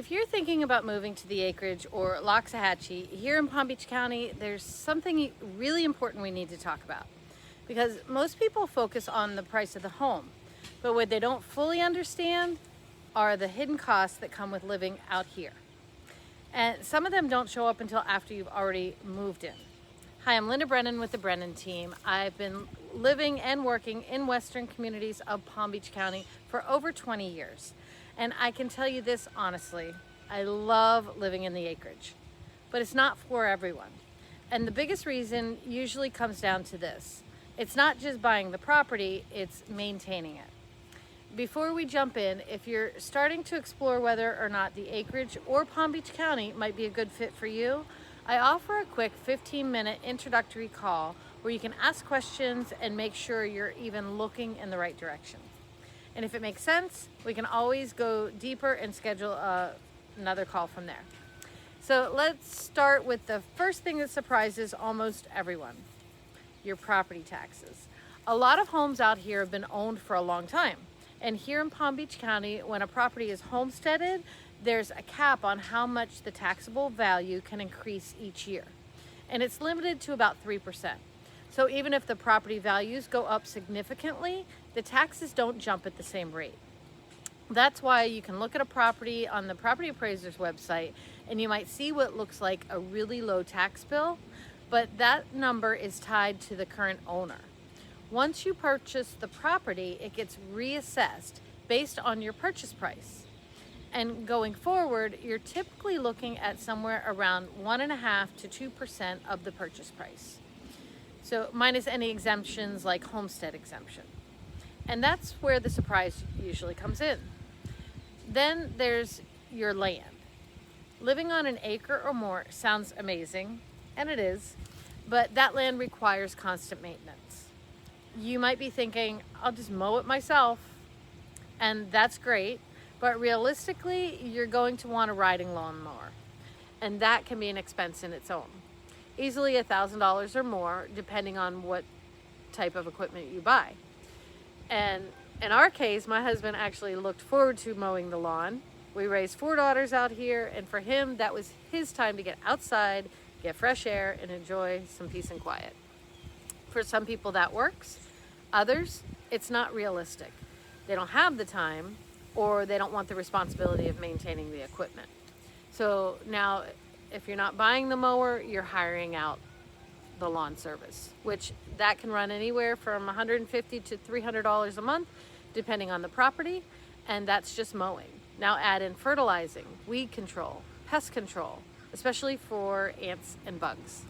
If you're thinking about moving to the Acreage or Loxahatchee here in Palm Beach County, there's something really important we need to talk about. Because most people focus on the price of the home, but what they don't fully understand are the hidden costs that come with living out here. And some of them don't show up until after you've already moved in. Hi, I'm Linda Brennan with the Brennan team. I've been living and working in western communities of Palm Beach County for over 20 years. And I can tell you this honestly, I love living in the Acreage, but it's not for everyone. And the biggest reason usually comes down to this. It's not just buying the property, it's maintaining it. Before we jump in, if you're starting to explore whether or not the Acreage or Palm Beach County might be a good fit for you, I offer a quick 15-minute introductory call where you can ask questions and make sure you're even looking in the right direction. And if it makes sense, we can always go deeper and schedule another call from there. So let's start with the first thing that surprises almost everyone, your property taxes. A lot of homes out here have been owned for a long time. And here in Palm Beach County, when a property is homesteaded, there's a cap on how much the taxable value can increase each year. And it's limited to about 3%. So even if the property values go up significantly, the taxes don't jump at the same rate. That's why you can look at a property on the property appraiser's website and you might see what looks like a really low tax bill, but that number is tied to the current owner. Once you purchase the property, it gets reassessed based on your purchase price. And going forward, you're typically looking at somewhere around 1.5% to 2% of the purchase price. So minus any exemptions like homestead exemption. And that's where the surprise usually comes in. Then there's your land. Living on an acre or more sounds amazing, and it is, but that land requires constant maintenance. You might be thinking, I'll just mow it myself, and that's great, but realistically, you're going to want a riding lawnmower, and that can be an expense in its own. Easily $1,000 or more, depending on what type of equipment you buy. And in our case, my husband actually looked forward to mowing the lawn. We raised 4 daughters out here, and for him, that was his time to get outside, get fresh air, and enjoy some peace and quiet. For some people that works. Others, it's not realistic. They don't have the time, or they don't want the responsibility of maintaining the equipment. So now, if you're not buying the mower, you're hiring out the lawn service, which that can run anywhere from $150 to $300 a month, depending on the property, and that's just mowing. Now add in fertilizing, weed control, pest control, especially for ants and bugs.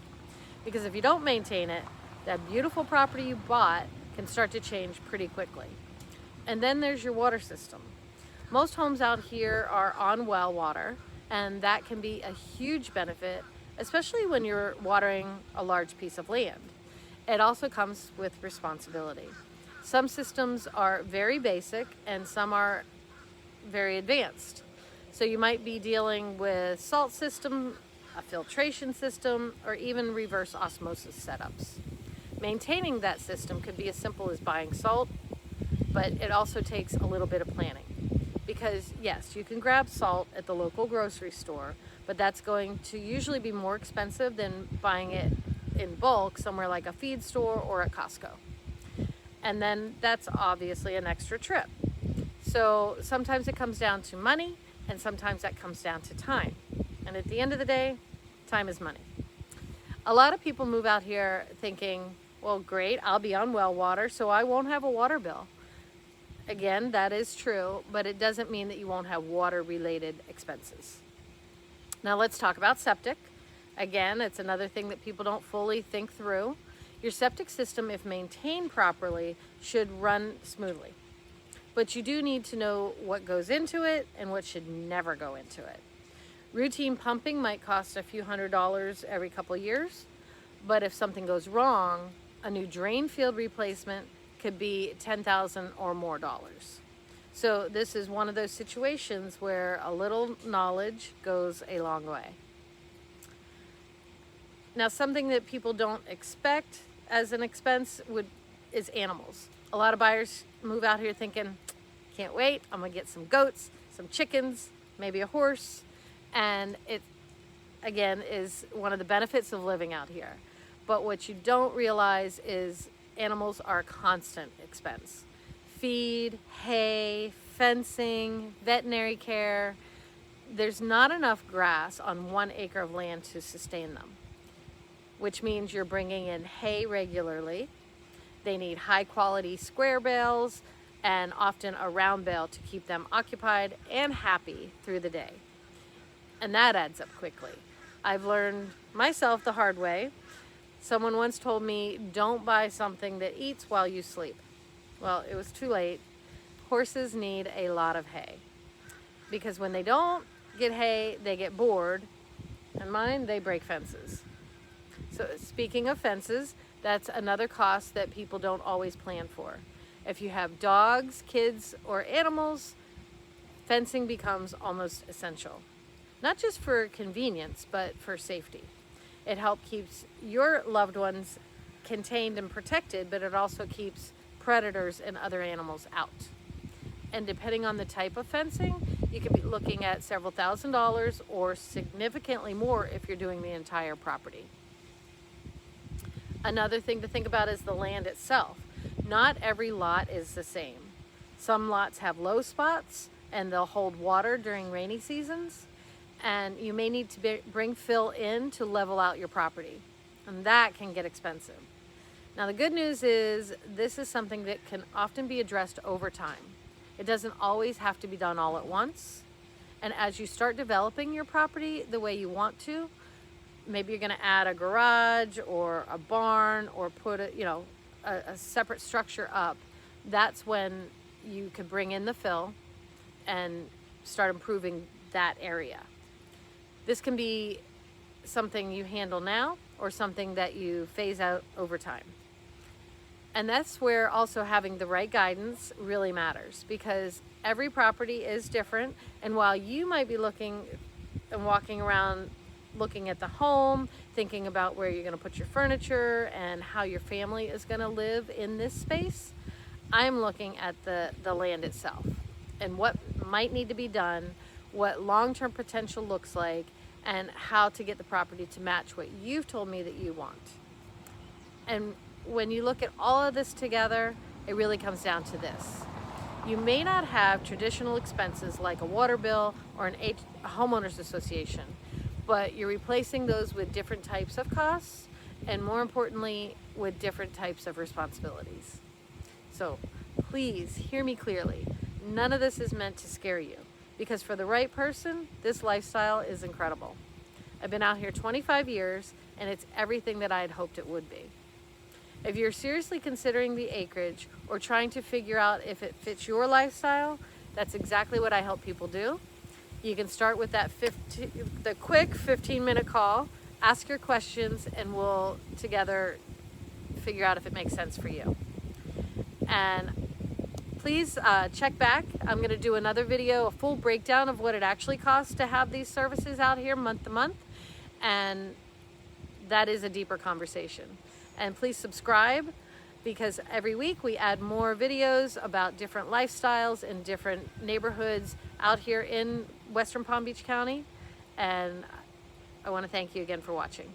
Because if you don't maintain it, that beautiful property you bought can start to change pretty quickly. And then there's your water system. Most homes out here are on well water, and that can be a huge benefit, especially when you're watering a large piece of land. It also comes with responsibility. Some systems are very basic and some are very advanced. So you might be dealing with salt system, a filtration system, or even reverse osmosis setups. Maintaining that system could be as simple as buying salt, but it also takes a little bit of planning. Because yes, you can grab salt at the local grocery store, but that's going to usually be more expensive than buying it in bulk somewhere like a feed store or at Costco. And then that's obviously an extra trip. So sometimes it comes down to money, and sometimes that comes down to time. And at the end of the day, time is money. A lot of people move out here thinking, well, great, I'll be on well water, so I won't have a water bill. Again, that is true, but it doesn't mean that you won't have water-related expenses. Now let's talk about septic. Again, it's another thing that people don't fully think through. Your septic system, if maintained properly, should run smoothly. But you do need to know what goes into it and what should never go into it. Routine pumping might cost a few $100s every couple of years, but if something goes wrong, a new drain field replacement could be $10,000 or more dollars. So this is one of those situations where a little knowledge goes a long way. Now, something that people don't expect as an expense is animals. A lot of buyers move out here thinking, can't wait, I'm gonna get some goats, some chickens, maybe a horse, and it, again, is one of the benefits of living out here. But what you don't realize is animals are a constant expense. Feed, hay, fencing, veterinary care. There's not enough grass on 1 acre of land to sustain them, which means you're bringing in hay regularly. They need high quality square bales and often a round bale to keep them occupied and happy through the day. And that adds up quickly. I've learned myself the hard way. Someone once told me, don't buy something that eats while you sleep. Well, it was too late. Horses need a lot of hay, because when they don't get hay, they get bored, and mine, they break fences. So speaking of fences, that's another cost that people don't always plan for. If you have dogs, kids, or animals, fencing becomes almost essential. Not just for convenience, but for safety. It helps keeps your loved ones contained and protected, but it also keeps predators and other animals out. And depending on the type of fencing, you could be looking at several $1,000s or significantly more if you're doing the entire property. Another thing to think about is the land itself. Not every lot is the same. Some lots have low spots and they'll hold water during rainy seasons, and you may need to bring fill in to level out your property, and that can get expensive. Now the good news is this is something that can often be addressed over time. It doesn't always have to be done all at once, and as you start developing your property the way you want to, maybe you're going to add a garage or a barn or put a separate structure up. That's when you could bring in the fill and start improving that area. This can be something you handle now or something that you phase out over time. And that's where also having the right guidance really matters, because every property is different. And while you might be looking and walking around looking at the home, thinking about where you're going to put your furniture and how your family is going to live in this space, I'm looking at the land itself and what might need to be done, what long-term potential looks like, and how to get the property to match what you've told me that you want. And when you look at all of this together, it really comes down to this. You may not have traditional expenses like a water bill or a homeowners association, but you're replacing those with different types of costs, and more importantly, with different types of responsibilities. So please hear me clearly. None of this is meant to scare you, because for the right person, this lifestyle is incredible. I've been out here 25 years, and it's everything that I had hoped it would be. If you're seriously considering the acreage or trying to figure out if it fits your lifestyle, that's exactly what I help people do. You can start with the quick 15-minute call, ask your questions, and we'll together figure out if it makes sense for you. And please check back. I'm going to do another video, a full breakdown of what it actually costs to have these services out here month to month, and that is a deeper conversation. And please subscribe, because every week we add more videos about different lifestyles in different neighborhoods out here in Western Palm Beach County. And I want to thank you again for watching.